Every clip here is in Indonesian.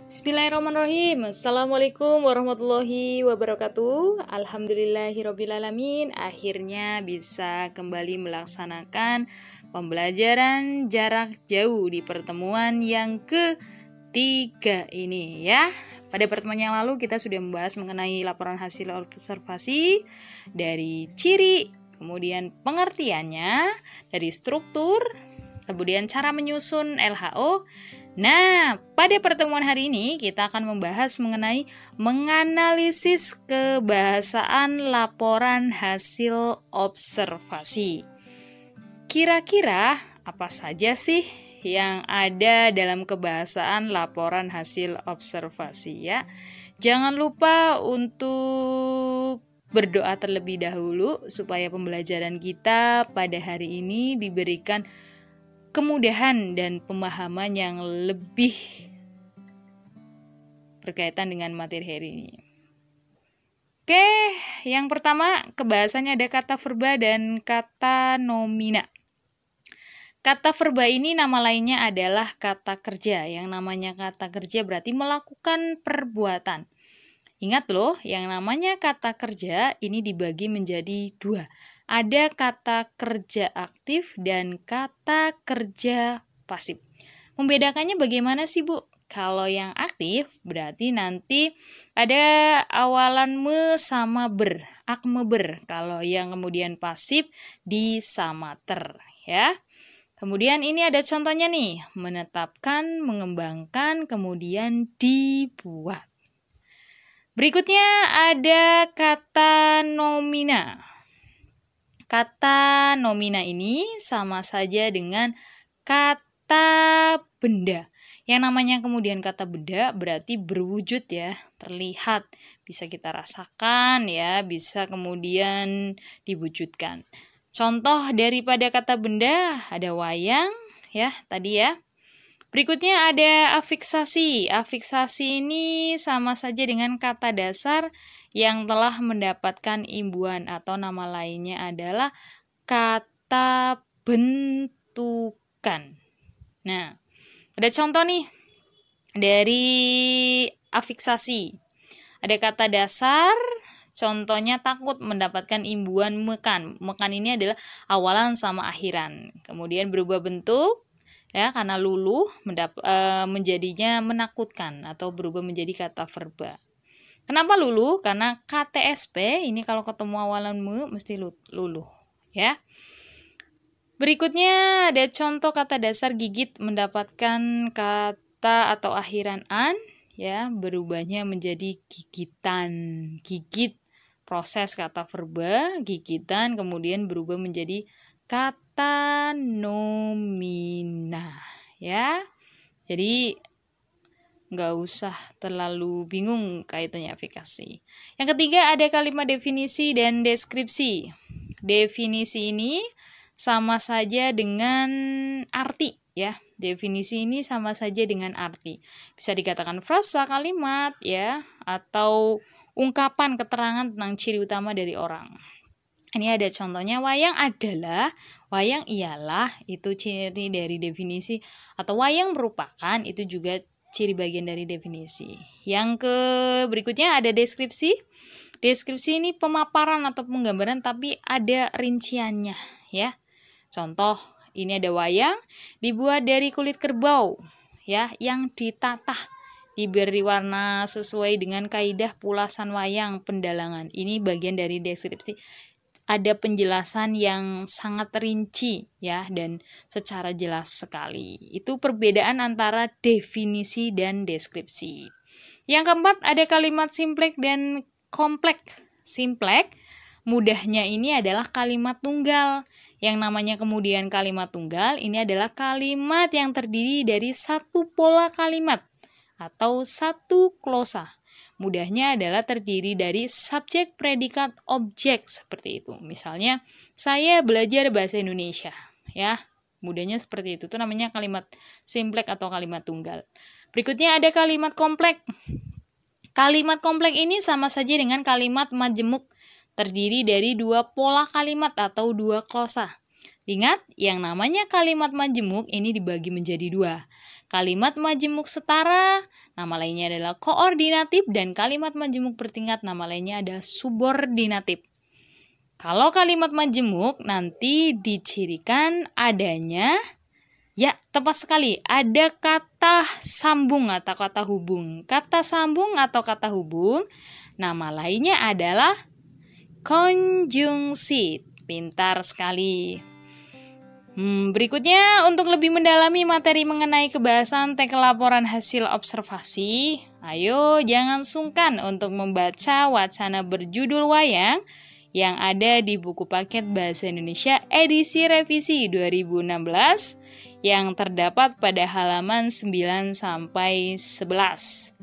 Bismillahirrahmanirrahim. Assalamualaikum warahmatullahi wabarakatuh. Alhamdulillahirrabbilalamin. Akhirnya bisa kembali melaksanakan pembelajaran jarak jauh di pertemuan yang ketiga ini ya. Pada pertemuan yang lalu kita sudah membahas mengenai laporan hasil observasi, dari ciri, kemudian pengertiannya, dari struktur, kemudian cara menyusun LHO. Nah, pada pertemuan hari ini kita akan membahas mengenai menganalisis kebahasaan laporan hasil observasi. Kira-kira apa saja sih yang ada dalam kebahasaan laporan hasil observasi ya? Jangan lupa untuk berdoa terlebih dahulu supaya pembelajaran kita pada hari ini diberikan kemudahan dan pemahaman yang lebih berkaitan dengan materi hari ini. Oke, yang pertama kebahasannya ada kata verba dan kata nomina. Kata verba ini nama lainnya adalah kata kerja. Yang namanya kata kerja berarti melakukan perbuatan. Ingat loh, yang namanya kata kerja ini dibagi menjadi dua. Ada kata kerja aktif dan kata kerja pasif. Membedakannya bagaimana sih Bu? Kalau yang aktif berarti nanti ada awalan me sama ber, akme ber. Kalau yang kemudian pasif di sama ter ya. Kemudian ini ada contohnya nih, menetapkan, mengembangkan, kemudian dibuat. Berikutnya ada kata nomina. Kata nomina ini sama saja dengan kata benda. Yang namanya kemudian kata benda berarti berwujud ya, terlihat, bisa kita rasakan ya, bisa kemudian diwujudkan. Contoh daripada kata benda ada wayang ya, tadi ya. Berikutnya ada afiksasi. Afiksasi ini sama saja dengan kata dasar yang telah mendapatkan imbuhan atau nama lainnya adalah kata bentukan. Nah, ada contoh nih dari afiksasi. Ada kata dasar, contohnya takut mendapatkan imbuhan mekan. Mekan ini adalah awalan sama akhiran. Kemudian berubah bentuk ya karena luluh menjadinya menakutkan atau berubah menjadi kata verba. Kenapa luluh? Karena KTSP ini kalau ketemu awalan me mesti luluh ya. Berikutnya ada contoh kata dasar gigit mendapatkan kata atau akhiran an ya, berubahnya menjadi gigitan. Gigit proses kata verba, gigitan kemudian berubah menjadi kata nomina ya. Jadi nggak usah terlalu bingung kaitannya afikasi. Yang ketiga ada kalimat definisi dan deskripsi. Definisi ini sama saja dengan arti ya. Definisi ini sama saja dengan arti. Bisa dikatakan frasa, kalimat ya, atau ungkapan keterangan tentang ciri utama dari orang. Ini ada contohnya, wayang adalah, wayang ialah, itu ciri dari definisi, atau wayang merupakan, itu juga ciri bagian dari definisi. Yang berikutnya ada deskripsi. Deskripsi ini pemaparan atau penggambaran tapi ada rinciannya ya. Contoh, ini ada wayang dibuat dari kulit kerbau ya, yang ditatah, diberi warna sesuai dengan kaidah pulasan wayang pendalangan. Ini bagian dari deskripsi. Ada penjelasan yang sangat rinci ya dan secara jelas sekali. Itu perbedaan antara definisi dan deskripsi. Yang keempat ada kalimat simplek dan kompleks. Simplek mudahnya ini adalah kalimat tunggal. Yang namanya kemudian kalimat tunggal ini adalah kalimat yang terdiri dari satu pola kalimat atau satu klosa. Mudahnya adalah terdiri dari subjek, predikat, objek seperti itu. Misalnya, saya belajar bahasa Indonesia, ya. Mudahnya seperti itu. Itu namanya kalimat simplek atau kalimat tunggal. Berikutnya ada kalimat kompleks. Kalimat kompleks ini sama saja dengan kalimat majemuk, terdiri dari dua pola kalimat atau dua klosa. Ingat, yang namanya kalimat majemuk ini dibagi menjadi dua. Kalimat majemuk setara nama lainnya adalah koordinatif, dan kalimat majemuk bertingkat nama lainnya ada subordinatif. Kalau kalimat majemuk nanti dicirikan adanya, ya tepat sekali, ada kata sambung atau kata hubung. Kata sambung atau kata hubung, nama lainnya adalah konjungsi. Pintar sekali. Berikutnya, untuk lebih mendalami materi mengenai kebahasan teks laporan hasil observasi, ayo jangan sungkan untuk membaca wacana berjudul wayang yang ada di buku paket Bahasa Indonesia edisi revisi 2016 yang terdapat pada halaman 9-11.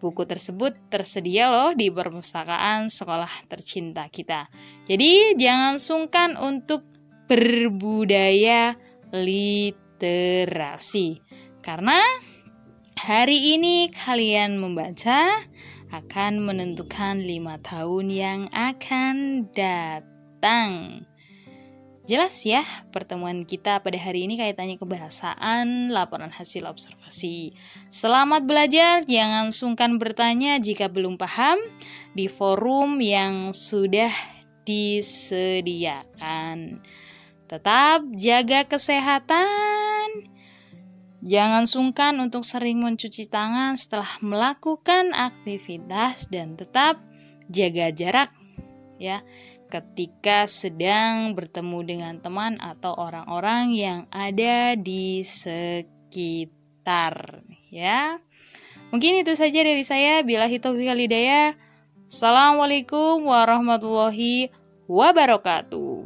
Buku tersebut tersedia loh di perpustakaan sekolah tercinta kita. Jadi jangan sungkan untuk berbudaya literasi. Karena hari ini kalian membaca akan menentukan 5 tahun yang akan datang. Jelas ya pertemuan kita pada hari ini kaitannya kebahasaan laporan hasil observasi. Selamat belajar, jangan sungkan bertanya jika belum paham di forum yang sudah disediakan. Tetap jaga kesehatan. Jangan sungkan untuk sering mencuci tangan setelah melakukan aktivitas dan tetap jaga jarak ya ketika sedang bertemu dengan teman atau orang-orang yang ada di sekitar ya. Mungkin itu saja dari saya. Billahi taufiq wal hidayah. Assalamualaikum warahmatullahi wabarakatuh.